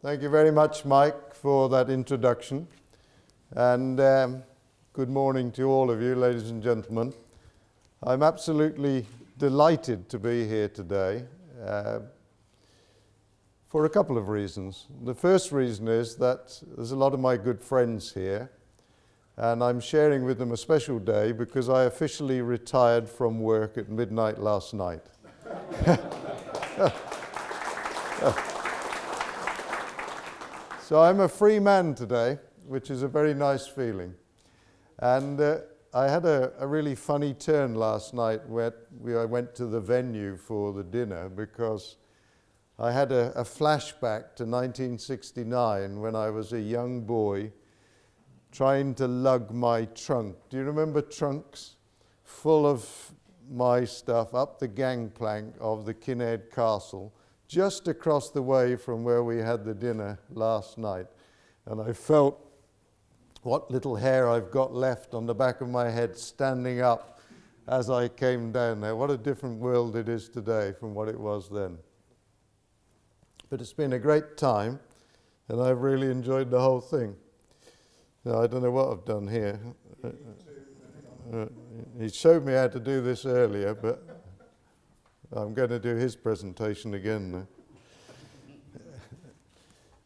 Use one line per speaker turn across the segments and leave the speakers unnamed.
Thank you very much, Mike, for that introduction. And good morning to all of you, ladies and gentlemen. I'm absolutely delighted to be here today for a couple of reasons. The first reason is that there's a lot of my good friends here, and I'm sharing with them a special day because I officially retired from work at midnight last night. So I'm a free man today, which is a very nice feeling. And I had a really funny turn last night where I went to the venue for the dinner because I had a flashback to 1969 when I was a young boy trying to lug my trunk. Do you remember trunks? Full of my stuff up the gangplank of the Kinnaird Castle, just across the way from where we had the dinner last night. And I felt what little hair I've got left on the back of my head standing up as I came down there. What a different world it is today from what it was then. But it's been a great time, and I've really enjoyed the whole thing. Now, I don't know what I've done here. He showed me how to do this earlier, but I'm going to do his presentation again now.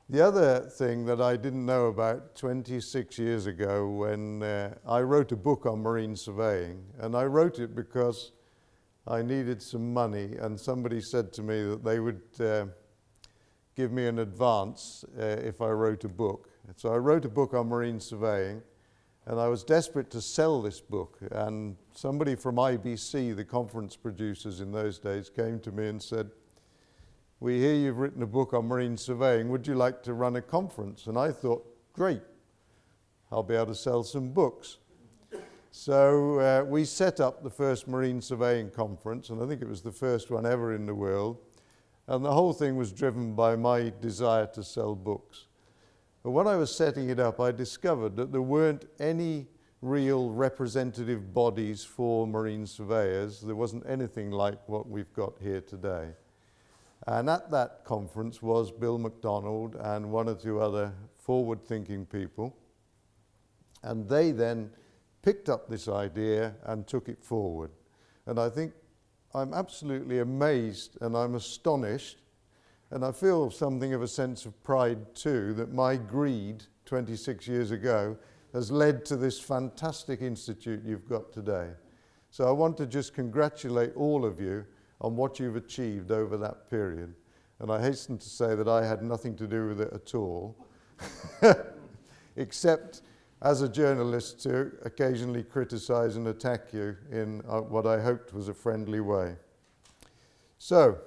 The other thing that I didn't know about 26 years ago when I wrote a book on marine surveying, and I wrote it because I needed some money, and somebody said to me that they would give me an advance if I wrote a book. So I wrote a book on marine surveying, and I was desperate to sell this book, and somebody from IBC, the conference producers in those days, came to me and said, "We hear you've written a book on marine surveying, would you like to run a conference?" And I thought, great, I'll be able to sell some books. So we set up the first marine surveying conference, and I think it was the first one ever in the world, and the whole thing was driven by my desire to sell books. But when I was setting it up, I discovered that there weren't any real representative bodies for marine surveyors. There wasn't anything like what we've got here today. And at that conference was Bill McDonald and one or two other forward-thinking people. And they then picked up this idea and took it forward. And I think I'm absolutely amazed and I'm astonished, and I feel something of a sense of pride too, that my greed 26 years ago has led to this fantastic institute you've got today. So I want to just congratulate all of you on what you've achieved over that period. And I hasten to say that I had nothing to do with it at all, except as a journalist to occasionally criticize and attack you in what I hoped was a friendly way. So,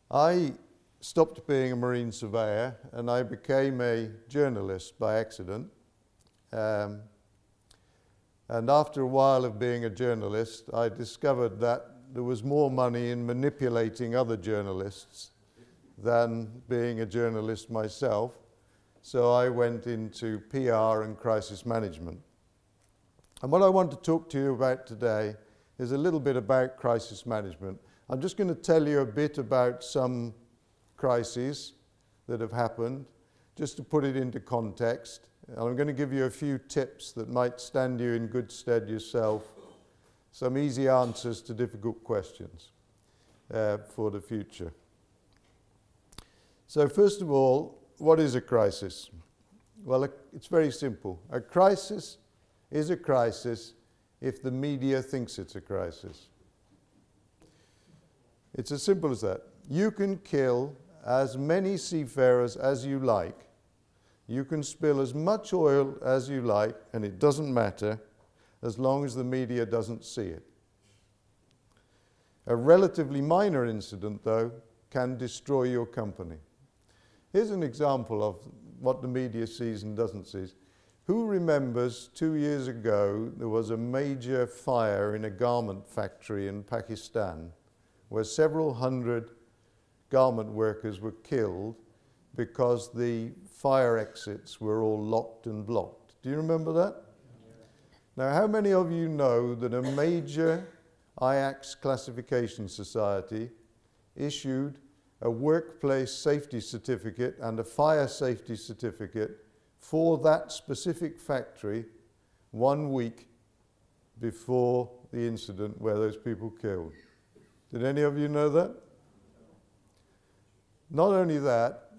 I stopped being a marine surveyor and I became a journalist by accident. And after a while of being a journalist, I discovered that there was more money in manipulating other journalists than being a journalist myself. So I went into PR and crisis management. And what I want to talk to you about today is a little bit about crisis management. I'm just going to tell you a bit about some crises that have happened, just to put it into context. And I'm going to give you a few tips that might stand you in good stead yourself, some easy answers to difficult questions for the future. So first of all, what is a crisis? Well, it's very simple. A crisis is a crisis if the media thinks it's a crisis. It's as simple as that. You can kill as many seafarers as you like. You can spill as much oil as you like, and it doesn't matter as long as the media doesn't see it. A relatively minor incident, though, can destroy your company. Here's an example of what the media sees and doesn't see. Who remembers 2 years ago there was a major fire in a garment factory in Pakistan where several hundred garment workers were killed because the fire exits were all locked and blocked? Do you remember that? Now, how many of you know that a major IIMS classification society issued a workplace safety certificate and a fire safety certificate for that specific factory 1 week before the incident where those people killed. Did any of you know that? Not only that,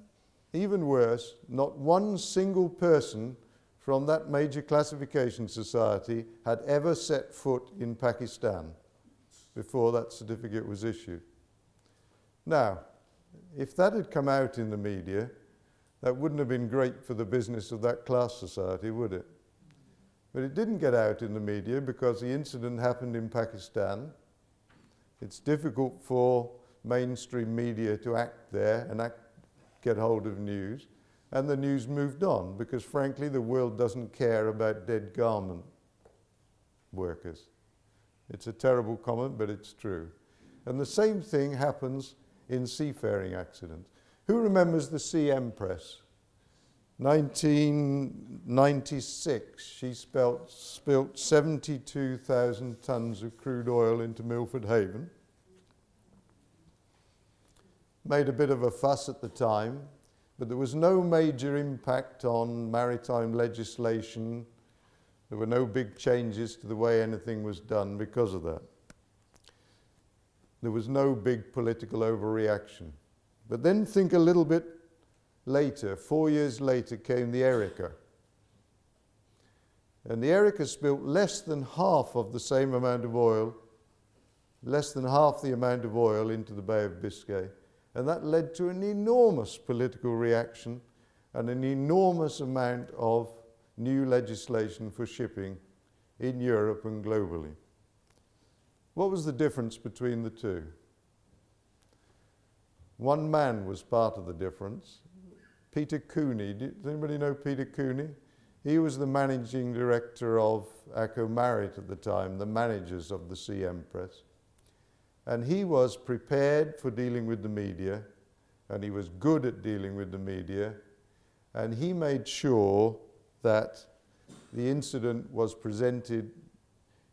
even worse, not one single person from that major classification society had ever set foot in Pakistan before that certificate was issued. Now, if that had come out in the media, that wouldn't have been great for the business of that class society, would it? But it didn't get out in the media because the incident happened in Pakistan. It's difficult for mainstream media to act there and get hold of news. And the news moved on because, frankly, the world doesn't care about dead garment workers. It's a terrible comment, but it's true. And the same thing happens in seafaring accidents. Who remembers the Sea Empress? 1996, she spilt 72,000 tons of crude oil into Milford Haven. Made a bit of a fuss at the time, but there was no major impact on maritime legislation. There were no big changes to the way anything was done because of that. There was no big political overreaction. But then think a little bit later, 4 years later, came the Erika. And the Erika spilt less than half of the same amount of oil, less than half the amount of oil into the Bay of Biscay. And that led to an enormous political reaction and an enormous amount of new legislation for shipping in Europe and globally. What was the difference between the two? One man was part of the difference. Peter Cooney. Does anybody know Peter Cooney? He was the managing director of Akko Marit at the time, the managers of the Sea Empress. And he was prepared for dealing with the media, and he was good at dealing with the media, and he made sure that the incident was presented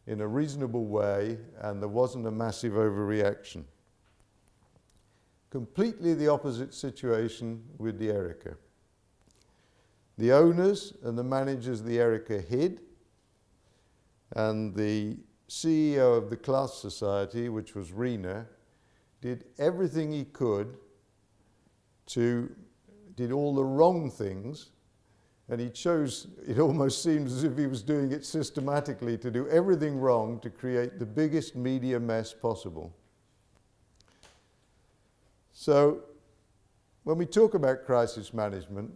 in a reasonable way and there wasn't a massive overreaction. Completely the opposite situation with the Erika. The owners and the managers of the Erika hid, and the CEO of the class society, which was Rena, did everything he could did all the wrong things, and he chose, it almost seems as if he was doing it systematically, to do everything wrong to create the biggest media mess possible. So, when we talk about crisis management,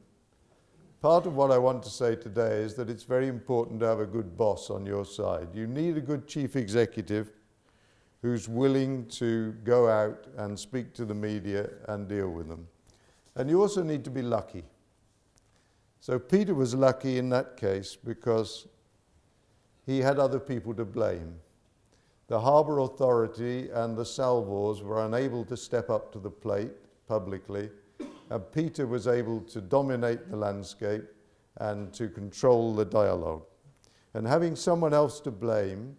part of what I want to say today is that it's very important to have a good boss on your side. You need a good chief executive who's willing to go out and speak to the media and deal with them. And you also need to be lucky. So Peter was lucky in that case because he had other people to blame. The harbour authority and the salvors were unable to step up to the plate publicly, and Peter was able to dominate the landscape and to control the dialogue. And having someone else to blame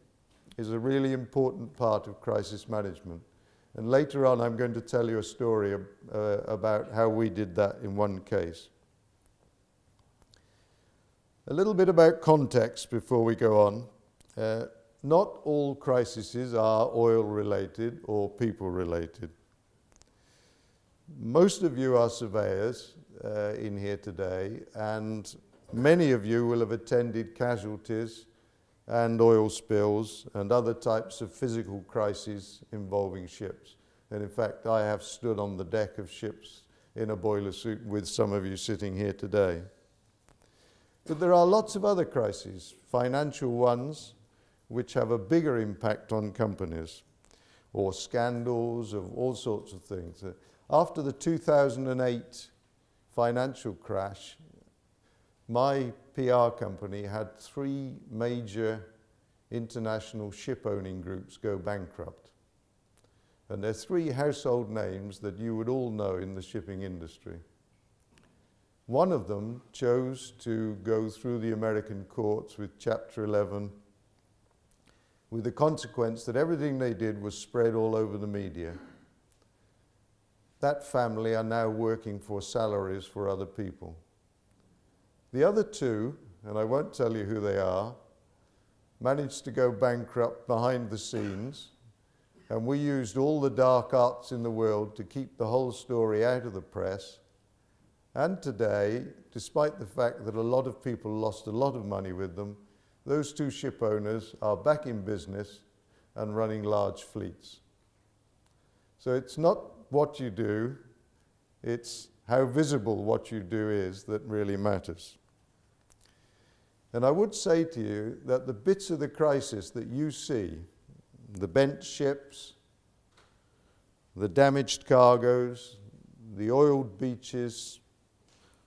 is a really important part of crisis management. And later on I'm going to tell you a story about how we did that in one case. A little bit about context before we go on. Not all crises are oil-related or people-related. Most of you are surveyors in here today, and many of you will have attended casualties and oil spills and other types of physical crises involving ships. And in fact, I have stood on the deck of ships in a boiler suit with some of you sitting here today. But there are lots of other crises, financial ones, which have a bigger impact on companies, or scandals of all sorts of things. After the 2008 financial crash, my PR company had 3 major international ship-owning groups go bankrupt. And they're 3 household names that you would all know in the shipping industry. One of them chose to go through the American courts with Chapter 11, with the consequence that everything they did was spread all over the media. that family are now working for salaries for other people. The other two, and I won't tell you who they are, managed to go bankrupt behind the scenes, and we used all the dark arts in the world to keep the whole story out of the press. And today, despite the fact that a lot of people lost a lot of money with them, those two ship owners are back in business and running large fleets. So it's not what you do, it's how visible what you do is that really matters. And I would say to you that the bits of the crisis that you see, the bent ships, the damaged cargoes, the oiled beaches,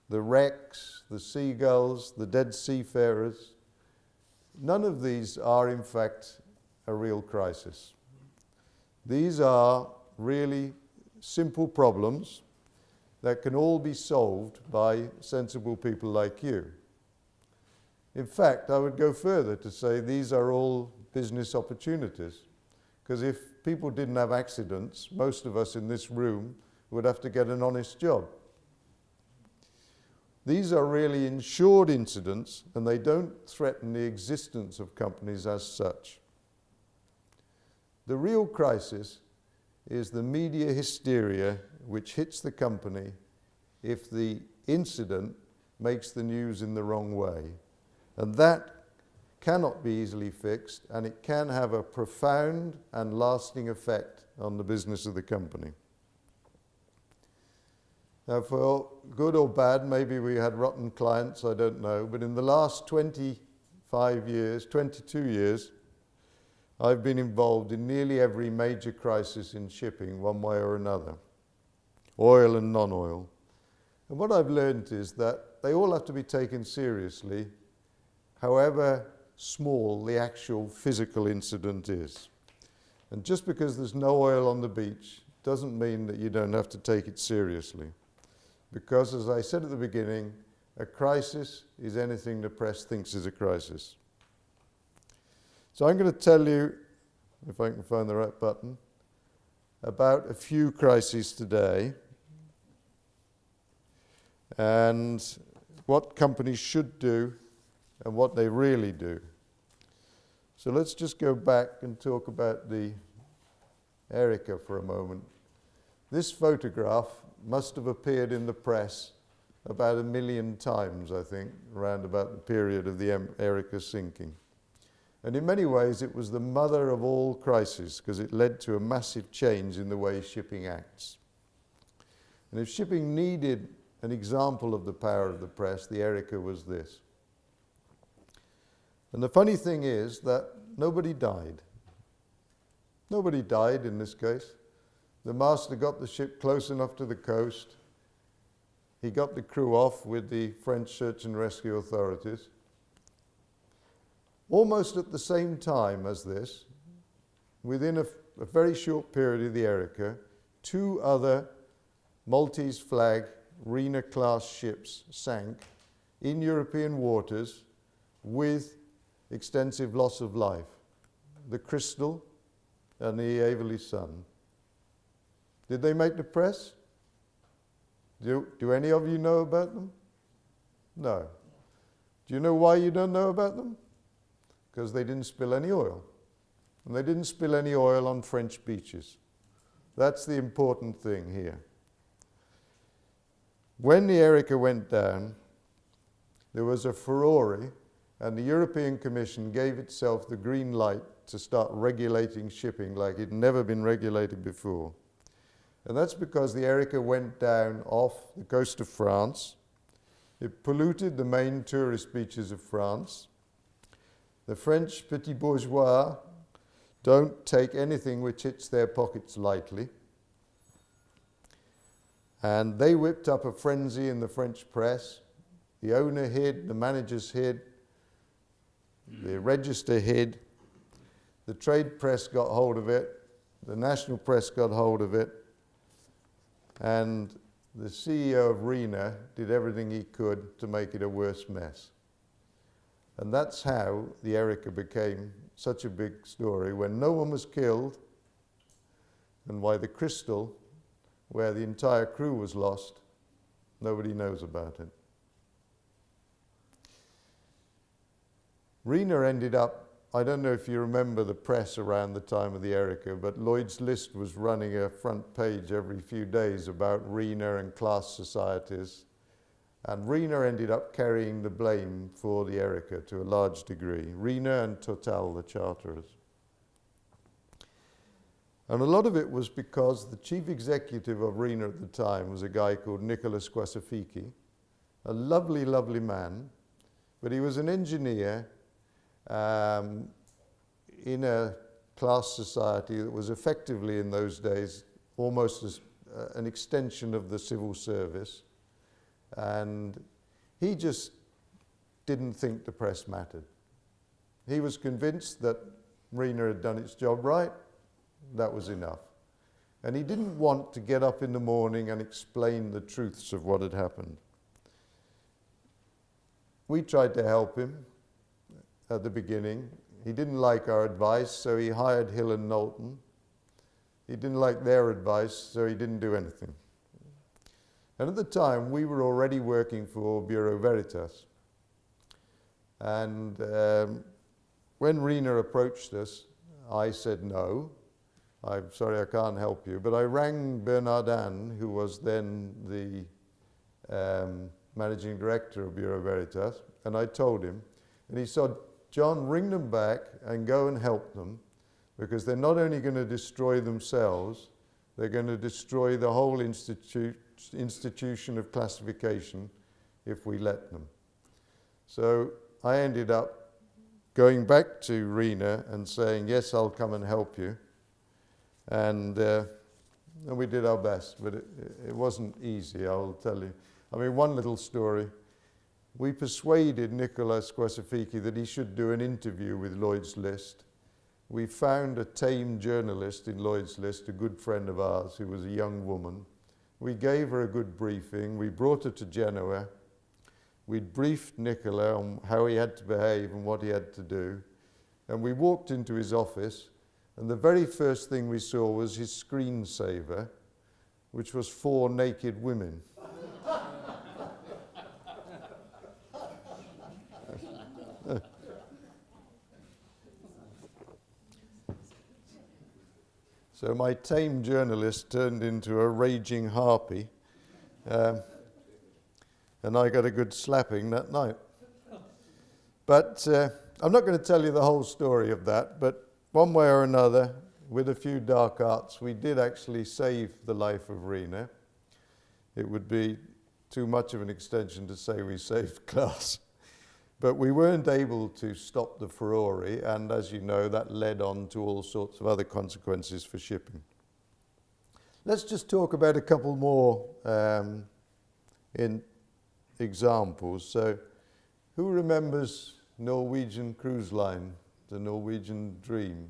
the wrecks, the seagulls, the dead seafarers, none of these are in fact a real crisis. These are really simple problems that can all be solved by sensible people like you. In fact, I would go further to say these are all business opportunities, because if people didn't have accidents, most of us in this room would have to get an honest job. These are really insured incidents, and they don't threaten the existence of companies as such. The real crisis is the media hysteria which hits the company if the incident makes the news in the wrong way. And that cannot be easily fixed, and it can have a profound and lasting effect on the business of the company. Now, for good or bad, maybe we had rotten clients, I don't know, but in the last 25 years, 22 years, I've been involved in nearly every major crisis in shipping, one way or another, oil and non-oil. And what I've learned is that they all have to be taken seriously, however small the actual physical incident is. And just because there's no oil on the beach doesn't mean that you don't have to take it seriously. Because, as I said at the beginning, a crisis is anything the press thinks is a crisis. So I'm going to tell you, if I can find the right button, about a few crises today and what companies should do and what they really do. So let's just go back and talk about the Erika for a moment. This photograph must have appeared in the press about 1 million times, I think, around about the period of the Erika sinking. And in many ways, it was the mother of all crises, because it led to a massive change in the way shipping acts. And if shipping needed an example of the power of the press, the Erika was this. And the funny thing is that nobody died. Nobody died in this case. The master got the ship close enough to the coast. He got the crew off with the French search and rescue authorities. Almost at the same time as this, within a very short period of the Erika, 2 other Maltese flag Rena-class ships sank in European waters with extensive loss of life, the Crystal and the Averley Sun. Did they make the press? Do any of you know about them? No. Do you know why you don't know about them? Because they didn't spill any oil. And they didn't spill any oil on French beaches. That's the important thing here. When the Erika went down, there was a furore, and the European Commission gave itself the green light to start regulating shipping like it had never been regulated before. And that's because the Erika went down off the coast of France. It polluted the main tourist beaches of France. The French petits bourgeois don't take anything which hits their pockets lightly. And they whipped up a frenzy in the French press. The owner hid, the managers hid, the register hid, the trade press got hold of it, the national press got hold of it, and the CEO of Rena did everything he could to make it a worse mess. And that's how the Erika became such a big story, when no one was killed, and why the Crystal where the entire crew was lost. Nobody knows about it. Rena ended up, I don't know if you remember the press around the time of the Erika, but Lloyd's List was running a front page every few days about Rena and class societies. And Rena ended up carrying the blame for the Erika to a large degree. Rena and Total, the charterers. And a lot of it was because the chief executive of Rena at the time was a guy called Nicholas Quasafiki, a lovely, lovely man, but he was an engineer in a class society that was effectively in those days almost as an extension of the civil service. And he just didn't think the press mattered. He was convinced that Rena had done its job right. That was enough. And he didn't want to get up in the morning and explain the truths of what had happened. We tried to help him at the beginning. He didn't like our advice, so he hired Hill and Knowlton. He didn't like their advice, so he didn't do anything. And at the time, we were already working for Bureau Veritas. And when Rena approached us, I said no. I'm sorry, I can't help you. But I rang Bernardin, who was then the managing director of Bureau Veritas, and I told him. And he said, John, ring them back and go and help them, because they're not only going to destroy themselves, they're going to destroy the whole institution of classification if we let them. So I ended up going back to Rena and saying, yes, I'll come and help you. And we did our best, but it wasn't easy, I will tell you. I mean, one little story. We persuaded Nicholas Quasafiki that he should do an interview with Lloyd's List. We found a tame journalist in Lloyd's List, a good friend of ours, who was a young woman. We gave her a good briefing. We brought her to Genoa. We briefed Nicola on how he had to behave and what he had to do. And we walked into his office, and the very first thing we saw was his screensaver, which was 4 naked women. So my tame journalist turned into a raging harpy, and I got a good slapping that night. But I'm not going to tell you the whole story of that, but one way or another, with a few dark arts, we did actually save the life of Rena. It would be too much of an extension to say we saved class. But we weren't able to stop the furore, and as you know, that led on to all sorts of other consequences for shipping. Let's just talk about a couple more examples. So, who remembers Norwegian Cruise Line, the Norwegian Dream?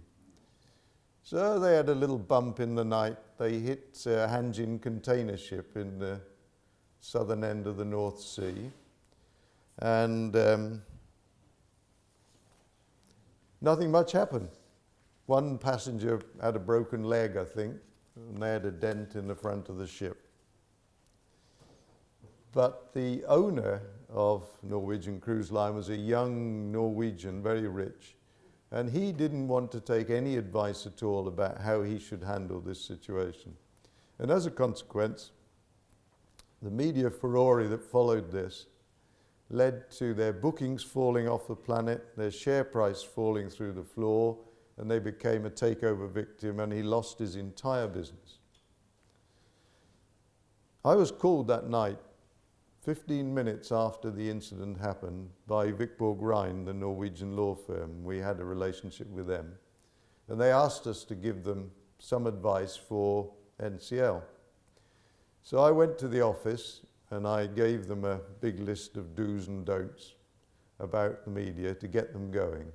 So they had a little bump in the night. They hit a Hanjin container ship in the southern end of the North Sea. And nothing much happened. One passenger had a broken leg, I think, and they had a dent in the front of the ship. But the owner of Norwegian Cruise Line was a young Norwegian, very rich, and he didn't want to take any advice at all about how he should handle this situation. And as a consequence, the media furore that followed this led to their bookings falling off the planet, their share price falling through the floor, and they became a takeover victim, and he lost his entire business. I was called that night, 15 minutes after the incident happened, by Vikborg Rhein, the Norwegian law firm. We had a relationship with them. And they asked us to give them some advice for NCL. So I went to the office and I gave them a big list of do's and don'ts about the media to get them going.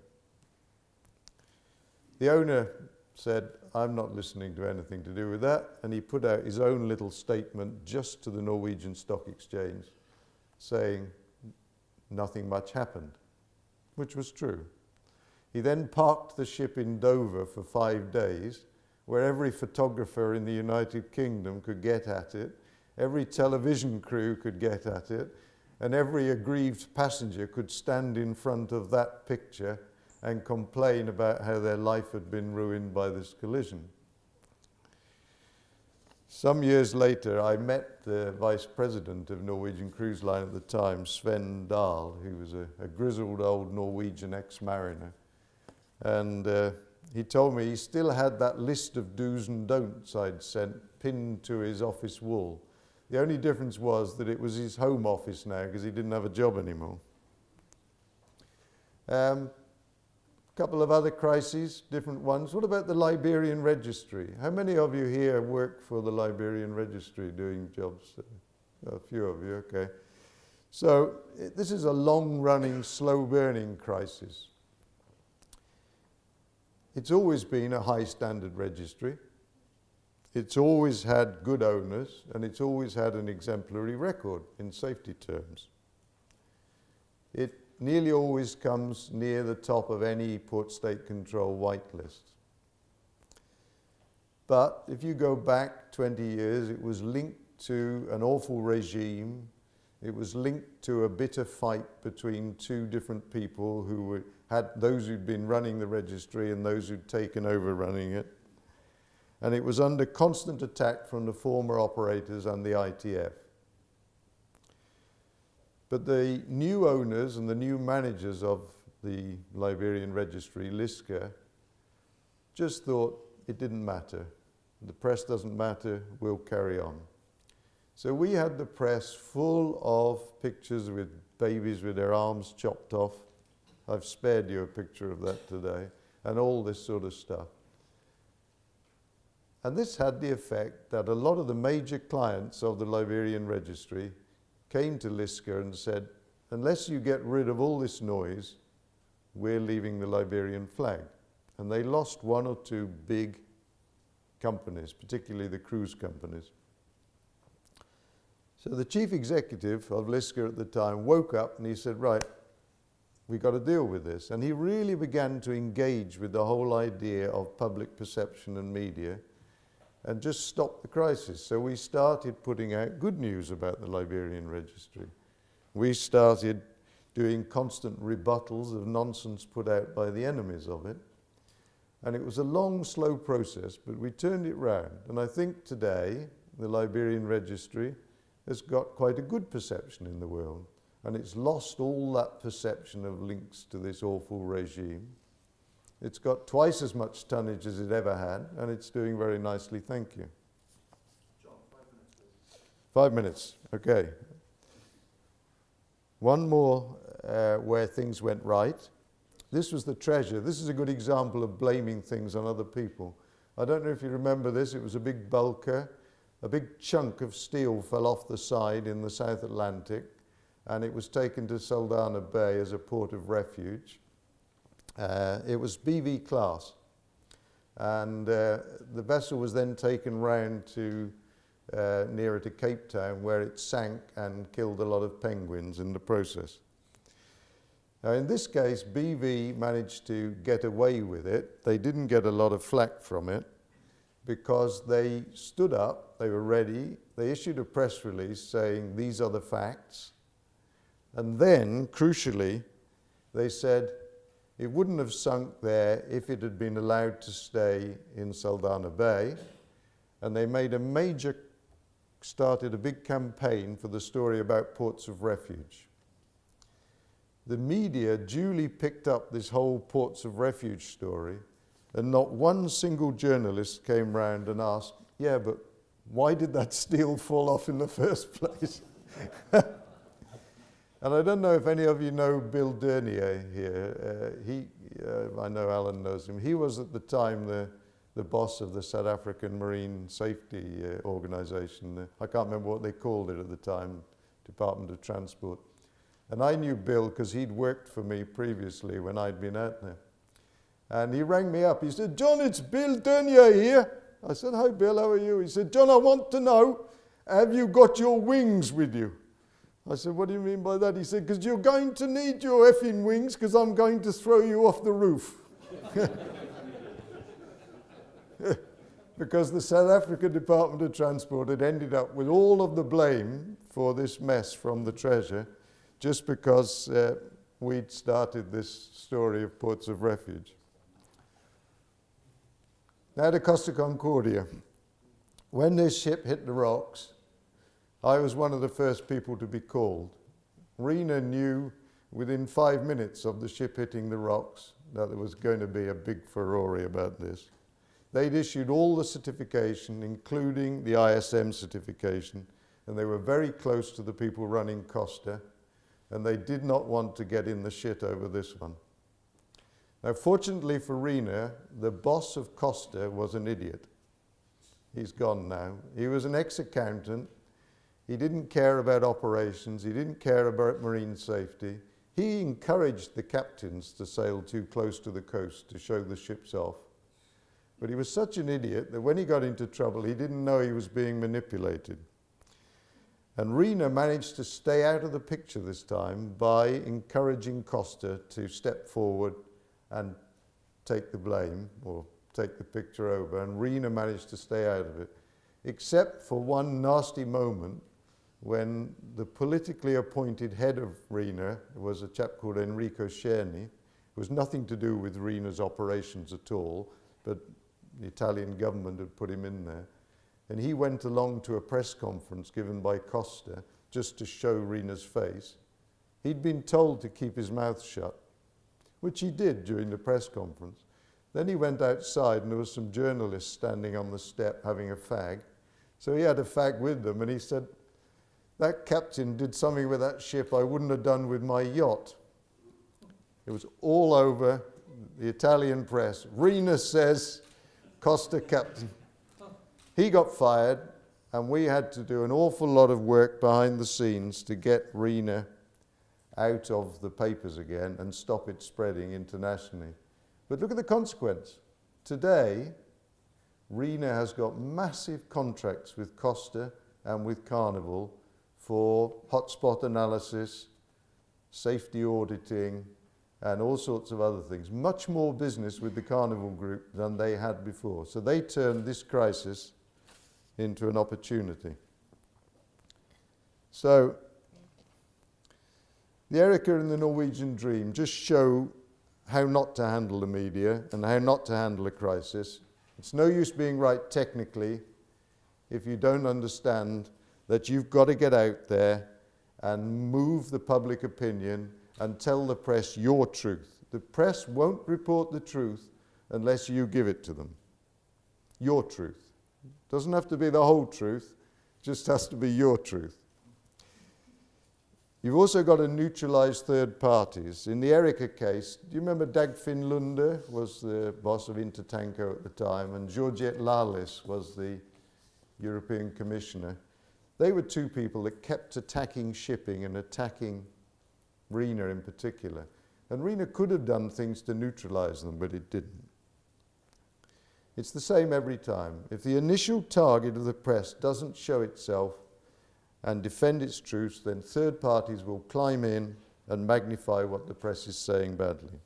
The owner said, I'm not listening to anything to do with that, and he put out his own little statement just to the Norwegian Stock Exchange saying nothing much happened, which was true. He then parked the ship in Dover for 5 days where every photographer in the United Kingdom could get at it, every television crew could get at it, and every aggrieved passenger could stand in front of that picture and complain about how their life had been ruined by this collision. Some years later, I met the vice president of Norwegian Cruise Line at the time, Sven Dahl, who was a grizzled old Norwegian ex-mariner. And he told me he still had that list of do's and don'ts I'd sent pinned to his office wall. The only difference was that it was his home office now because he didn't have a job anymore. Couple of other crises, different ones. What about the Liberian Registry? How many of you here work for the Liberian Registry doing jobs? A few of you, okay. So this is a long-running, slow-burning crisis. It's always been a high-standard registry. It's always had good owners, and it's always had an exemplary record in safety terms. It nearly always comes near the top of any port state control whitelist. But if you go back 20 years, it was linked to an awful regime. It was linked to a bitter fight between two different people who had those who'd been running the registry and those who'd taken over running it. And it was under constant attack from the former operators and the ITF. But the new owners and the new managers of the Liberian Registry, LISCA, just thought it didn't matter. The press doesn't matter, we'll carry on. So we had the press full of pictures with babies with their arms chopped off. I've spared you a picture of that today, and all this sort of stuff. And this had the effect that a lot of the major clients of the Liberian Registry came to LISCA and said, unless you get rid of all this noise, we're leaving the Liberian flag. And they lost one or two big companies, particularly the cruise companies. So the chief executive of LISCA at the time woke up and he said, right, we've got to deal with this. And he really began to engage with the whole idea of public perception and media and just stop the crisis. So we started putting out good news about the Liberian Registry. We started doing constant rebuttals of nonsense put out by the enemies of it. And it was a long, slow process, but we turned it round. And I think today the Liberian Registry has got quite a good perception in the world. And it's lost all that perception of links to this awful regime. It's got twice as much tonnage as it ever had, and it's doing very nicely, thank you.
John, 5 minutes, please.
5 minutes, okay. One more where things went right. This was the treasure. This is a good example of blaming things on other people. I don't know if you remember this, it was a big bulker. A big chunk of steel fell off the side in the South Atlantic, and it was taken to Saldanha Bay as a port of refuge. It was BV class, and the vessel was then taken round to nearer to Cape Town, where it sank and killed a lot of penguins in the process. Now in this case, BV managed to get away with it. They didn't get a lot of flack from it because they stood up, they were ready, they issued a press release saying these are the facts, and then, crucially, they said it wouldn't have sunk there if it had been allowed to stay in Saldanha Bay. And they made started a big campaign for the story about ports of refuge. The media duly picked up this whole ports of refuge story, and not one single journalist came round and asked, yeah, but why did that steel fall off in the first place? And I don't know if any of you know Bill Dernier here. I know Alan knows him. He was at the time the boss of the South African Marine Safety Organization. I can't remember what they called it at the time, Department of Transport. And I knew Bill because he'd worked for me previously when I'd been out there. And he rang me up. He said, John, it's Bill Dernier here. I said, hi, Bill, how are you? He said, John, I want to know, have you got your wings with you? I said, what do you mean by that? He said, because you're going to need your effing wings because I'm going to throw you off the roof. because the South African Department of Transport had ended up with all of the blame for this mess from the Treasure, just because we'd started this story of ports of refuge. Now to Costa Concordia. When this ship hit the rocks, I was one of the first people to be called. Rena knew within 5 minutes of the ship hitting the rocks that there was going to be a big furore about this. They'd issued all the certification, including the ISM certification, and they were very close to the people running Costa, and they did not want to get in the shit over this one. Now, fortunately for Rena, the boss of Costa was an idiot. He's gone now. He was an ex-accountant. He didn't care about operations. He didn't care about marine safety. He encouraged the captains to sail too close to the coast to show the ships off. But he was such an idiot that when he got into trouble, he didn't know he was being manipulated. And Rena managed to stay out of the picture this time by encouraging Costa to step forward and take the blame, or take the picture over, and Rena managed to stay out of it, except for one nasty moment when the politically appointed head of Rena was a chap called Enrico Cerni. It was nothing to do with Rena's operations at all, but the Italian government had put him in there. And he went along to a press conference given by Costa just to show Rena's face. He'd been told to keep his mouth shut, which he did during the press conference. Then he went outside and there was some journalists standing on the step having a fag. So he had a fag with them and he said, "That captain did something with that ship I wouldn't have done with my yacht." It was all over the Italian press. Rena says, Costa captain. He got fired and we had to do an awful lot of work behind the scenes to get Rena out of the papers again and stop it spreading internationally. But look at the consequence. Today, Rena has got massive contracts with Costa and with Carnival for hotspot analysis, safety auditing, and all sorts of other things. Much more business with the Carnival group than they had before. So they turned this crisis into an opportunity. So the Erika and the Norwegian Dream just show how not to handle the media and how not to handle a crisis. It's no use being right technically if you don't understand that you've got to get out there and move the public opinion and tell the press your truth. The press won't report the truth unless you give it to them. Your truth. Doesn't have to be the whole truth, just has to be your truth. You've also got to neutralize third parties. In the Erika case, do you remember Dagfinn Lunde was the boss of Intertanko at the time, and Georgette Lalis was the European Commissioner? They were two people that kept attacking shipping and attacking Rena in particular. And Rena could have done things to neutralize them, but it didn't. It's the same every time. If the initial target of the press doesn't show itself and defend its truths, then third parties will climb in and magnify what the press is saying badly.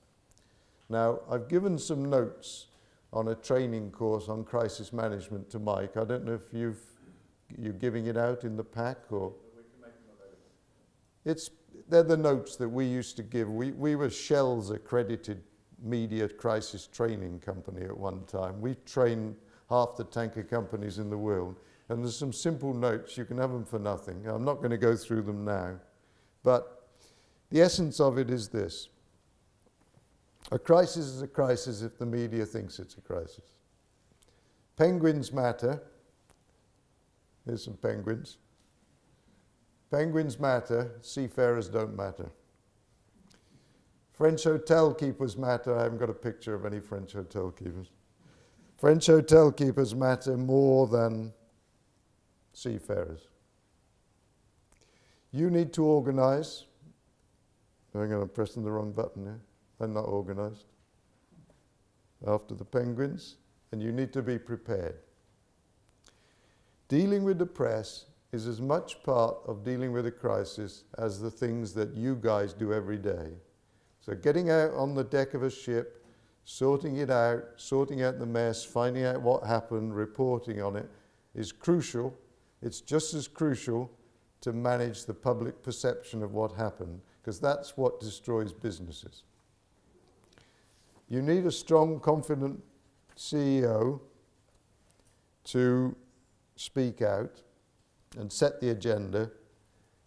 Now, I've given some notes on a training course on crisis management to Mike. I don't know if you're giving it out in the pack or...
We can make them available.
They're the notes that we used to give. We were Shell's accredited media crisis training company at one time. We trained half the tanker companies in the world. And there's some simple notes. You can have them for nothing. I'm not going to go through them now. But the essence of it is this. A crisis is a crisis if the media thinks it's a crisis. Penguins matter. Here's some penguins. Penguins matter. Seafarers don't matter. French hotel keepers matter. I haven't got a picture of any French hotel keepers. French hotel keepers matter more than seafarers. You need to organize. Hang on, I'm pressing the wrong button here. I'm not organized. After the penguins, and you need to be prepared. Dealing with the press is as much part of dealing with a crisis as the things that you guys do every day. So getting out on the deck of a ship, sorting it out, sorting out the mess, finding out what happened, reporting on it is crucial. It's just as crucial to manage the public perception of what happened, because that's what destroys businesses. You need a strong, confident CEO to speak out and set the agenda.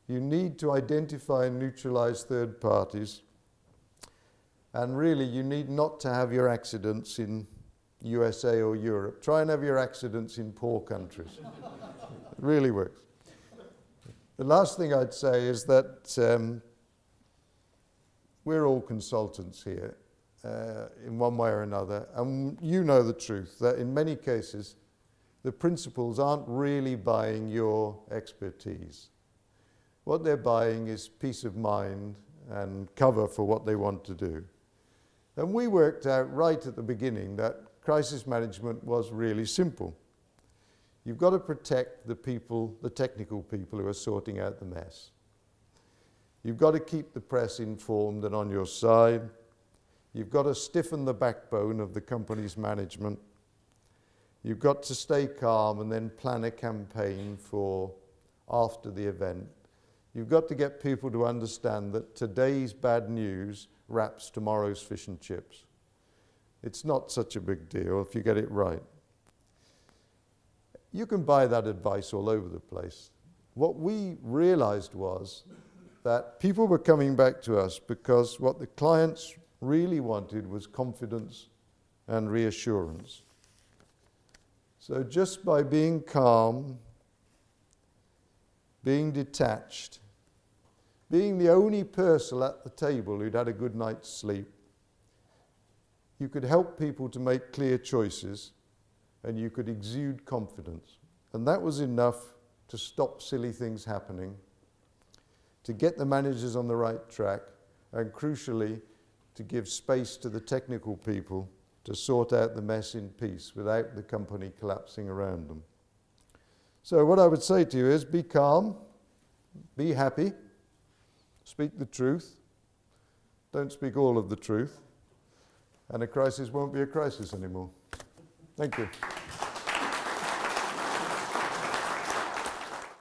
You need to identify and neutralize third parties. And really, you need not to have your accidents in USA or Europe. Try and have your accidents in poor countries. It really works. The last thing I'd say is that we're all consultants here in one way or another. And you know the truth, that in many cases, the principals aren't really buying your expertise. What they're buying is peace of mind and cover for what they want to do. And we worked out right at the beginning that crisis management was really simple. You've got to protect the people, the technical people who are sorting out the mess. You've got to keep the press informed and on your side. You've got to stiffen the backbone of the company's management. You've got to stay calm and then plan a campaign for after the event. You've got to get people to understand that today's bad news wraps tomorrow's fish and chips. It's not such a big deal if you get it right. You can buy that advice all over the place. What we realized was that people were coming back to us because what the clients really wanted was confidence and reassurance. So just by being calm, being detached, being the only person at the table who'd had a good night's sleep, you could help people to make clear choices and you could exude confidence. And that was enough to stop silly things happening, to get the managers on the right track, and crucially, to give space to the technical people to sort out the mess in peace without the company collapsing around them. So what I would say to you is be calm, be happy, speak the truth, don't speak all of the truth, and a crisis won't be a crisis anymore. Thank you.